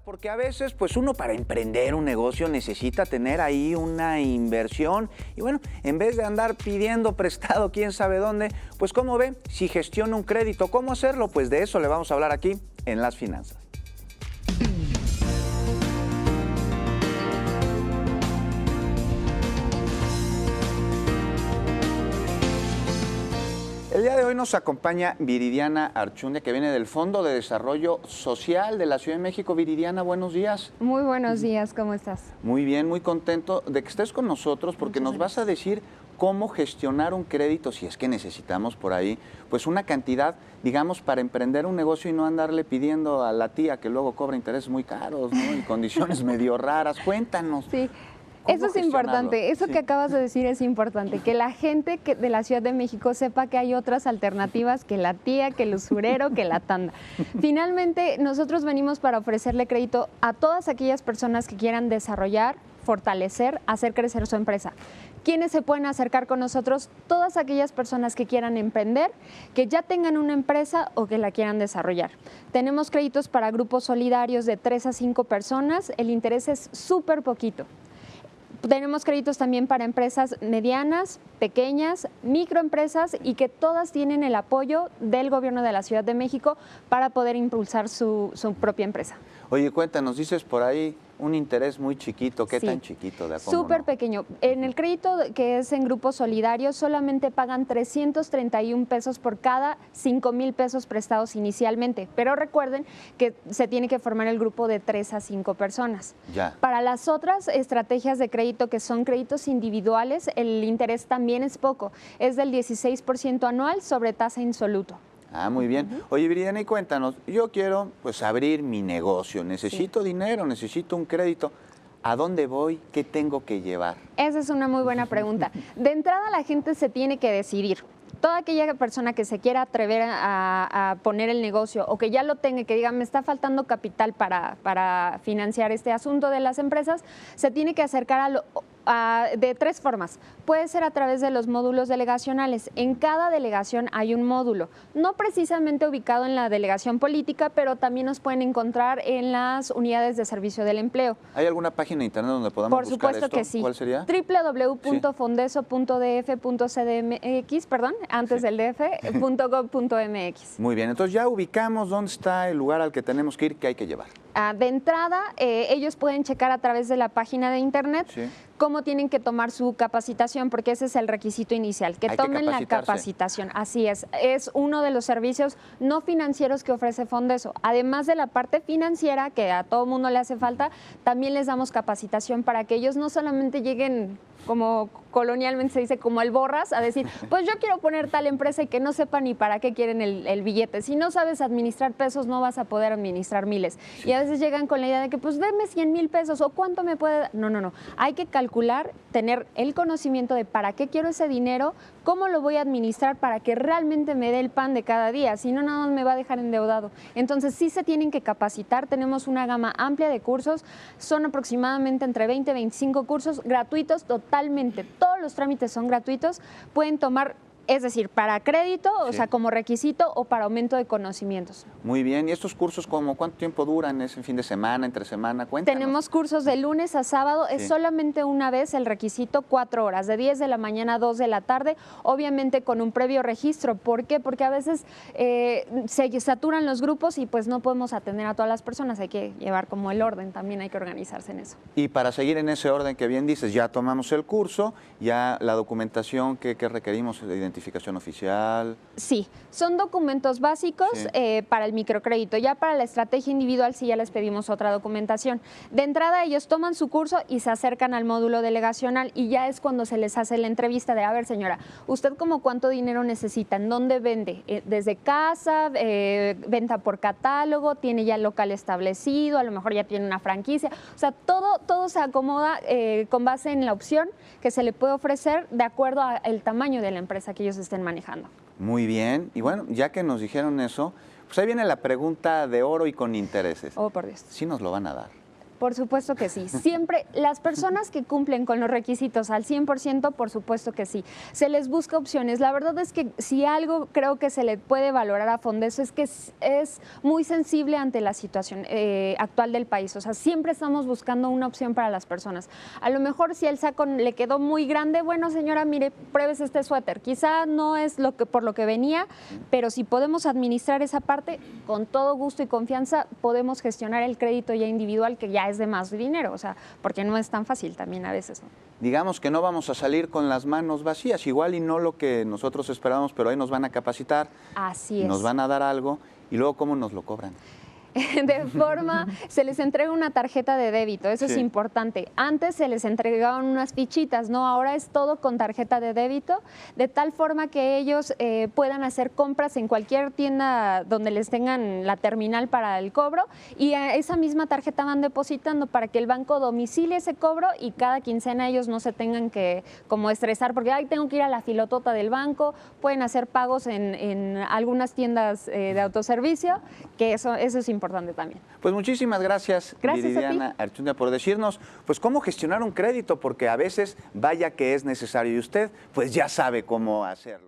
Porque a veces, pues uno para emprender un negocio necesita tener ahí una inversión y bueno, en vez de andar pidiendo prestado quién sabe dónde, pues ¿cómo ve? Si gestiona un crédito, ¿cómo hacerlo? Pues de eso le vamos a hablar aquí en Las Finanzas. El día de hoy nos acompaña Viridiana Archundia, que viene del Fondo de Desarrollo Social de la Ciudad de México. Viridiana, buenos días. Muy buenos días, ¿cómo estás? Muy bien, muy contento de que estés con nosotros porque nos vas a decir cómo gestionar un crédito, si es que necesitamos por ahí, pues una cantidad, digamos, para emprender un negocio y no andarle pidiendo a la tía que luego cobra intereses muy caros, ¿no? Y condiciones medio raras. Cuéntanos. Sí. Eso es importante, eso sí. que acabas de decir es importante, que la gente de la Ciudad de México sepa que hay otras alternativas que la tía, que el usurero, que la tanda. Finalmente, nosotros venimos para ofrecerle crédito a todas aquellas personas que quieran desarrollar, fortalecer, hacer crecer su empresa. ¿Quiénes se pueden acercar con nosotros? Todas aquellas personas que quieran emprender, que ya tengan una empresa o que la quieran desarrollar. Tenemos créditos para grupos solidarios de 3 a 5 personas, el interés es súper poquito. Tenemos créditos también para empresas medianas, pequeñas, microempresas y que todas tienen el apoyo del gobierno de la Ciudad de México para poder impulsar su propia empresa. Oye, cuéntanos, dices por ahí un interés muy chiquito. ¿Qué tan chiquito? Súper pequeño. En el crédito que es en grupos solidarios solamente pagan 331 pesos por cada 5,000 pesos prestados inicialmente. Pero recuerden que se tiene que formar el grupo de 3 a 5 personas. Ya. Para las otras estrategias de crédito que son créditos individuales, el interés también es poco. Es del 16% anual sobre tasa insoluto. Ah, muy bien. Oye, Viridiana, y cuéntanos, yo quiero pues abrir mi negocio, necesito dinero, necesito un crédito. ¿A dónde voy? ¿Qué tengo que llevar? Esa es una muy buena pregunta. De entrada la gente se tiene que decidir. Toda aquella persona que se quiera atrever a poner el negocio o que ya lo tenga y que diga me está faltando capital para financiar este asunto de las empresas, se tiene que acercar de 3 formas. Puede ser a través de los módulos delegacionales. En cada delegación hay un módulo, no precisamente ubicado en la delegación política, pero también nos pueden encontrar en las unidades de servicio del empleo. ¿Hay alguna página de internet donde podamos buscar esto? Por supuesto que sí. ¿Cuál sería? www.fondeso.df.cdmx, antes del df.gov.mx. Muy bien, entonces ya ubicamos dónde está el lugar al que tenemos que ir, qué hay que llevar. De entrada, ellos pueden checar a través de la página de internet cómo tienen que tomar su capacitación, porque ese es el requisito inicial, que tomen la capacitación. Así es uno de los servicios no financieros que ofrece Fondeso. Además de la parte financiera, que a todo mundo le hace falta, también les damos capacitación para que ellos no solamente lleguen, como colonialmente se dice, como el borras, a decir, pues yo quiero poner tal empresa y que no sepa ni para qué quieren el billete. Si no sabes administrar pesos, no vas a poder administrar miles. Y a veces llegan con la idea de que, pues deme 100,000 pesos o cuánto me puede dar. No. Hay que calcular, tener el conocimiento de para qué quiero ese dinero, cómo lo voy a administrar para que realmente me dé el pan de cada día. Si no, nada más me va a dejar endeudado. Entonces, sí se tienen que capacitar. Tenemos una gama amplia de cursos. Son aproximadamente entre 20 y 25 cursos gratuitos totalmente. Todos los trámites son gratuitos, pueden tomar, es decir, para crédito, o sea, como requisito o para aumento de conocimientos. Muy bien, ¿y estos cursos cuánto tiempo duran? ¿Es en fin de semana, entre semana? Cuéntanos. Tenemos cursos de lunes a sábado, es solamente una vez el requisito, 4 horas, de 10 de la mañana a 2 de la tarde, obviamente con un previo registro. ¿Por qué? Porque a veces se saturan los grupos y pues no podemos atender a todas las personas, hay que llevar como el orden, también hay que organizarse en eso. Y para seguir en ese orden que bien dices, ya tomamos el curso, ya la documentación que requerimos de identificación oficial. Sí, son documentos básicos para el microcrédito. Ya para la estrategia individual sí ya les pedimos otra documentación. De entrada ellos toman su curso y se acercan al módulo delegacional y ya es cuando se les hace la entrevista de, a ver señora, ¿usted como cuánto dinero necesita? ¿En dónde vende? ¿Desde casa? ¿Venta por catálogo? ¿Tiene ya local establecido? A lo mejor ya tiene una franquicia. O sea, todo se acomoda con base en la opción que se le puede ofrecer de acuerdo al tamaño de la empresa que ellos estén manejando. Muy bien, y bueno, ya que nos dijeron eso, pues ahí viene la pregunta de oro y con intereses. Oh, por Dios. ¿Sí nos lo van a dar? Por supuesto que sí. Siempre las personas que cumplen con los requisitos al 100%, por supuesto que sí. Se les busca opciones. La verdad es que si algo creo que se le puede valorar a fondo eso es que es muy sensible ante la situación actual del país. O sea, siempre estamos buscando una opción para las personas. A lo mejor si el saco le quedó muy grande, bueno, señora, mire, pruebes este suéter. Quizá no es por lo que venía, pero si podemos administrar esa parte, con todo gusto y confianza podemos gestionar el crédito ya individual, que ya es de más dinero, o sea, porque no es tan fácil también a veces, ¿no? Digamos que no vamos a salir con las manos vacías, igual y no lo que nosotros esperábamos, pero ahí nos van a capacitar. Así es. Nos van a dar algo y luego ¿cómo nos lo cobran? Se les entrega una tarjeta de débito, eso es importante. Antes se les entregaban unas fichitas, ¿no? Ahora es todo con tarjeta de débito, de tal forma que ellos puedan hacer compras en cualquier tienda donde les tengan la terminal para el cobro y a esa misma tarjeta van depositando para que el banco domicilie ese cobro y cada quincena ellos no se tengan que como estresar porque ay, tengo que ir a la filotota del banco. Pueden hacer pagos en algunas tiendas de autoservicio, que eso es importante también. Pues muchísimas gracias Viridiana Archundia, por decirnos pues cómo gestionar un crédito, porque a veces vaya que es necesario y usted pues ya sabe cómo hacerlo.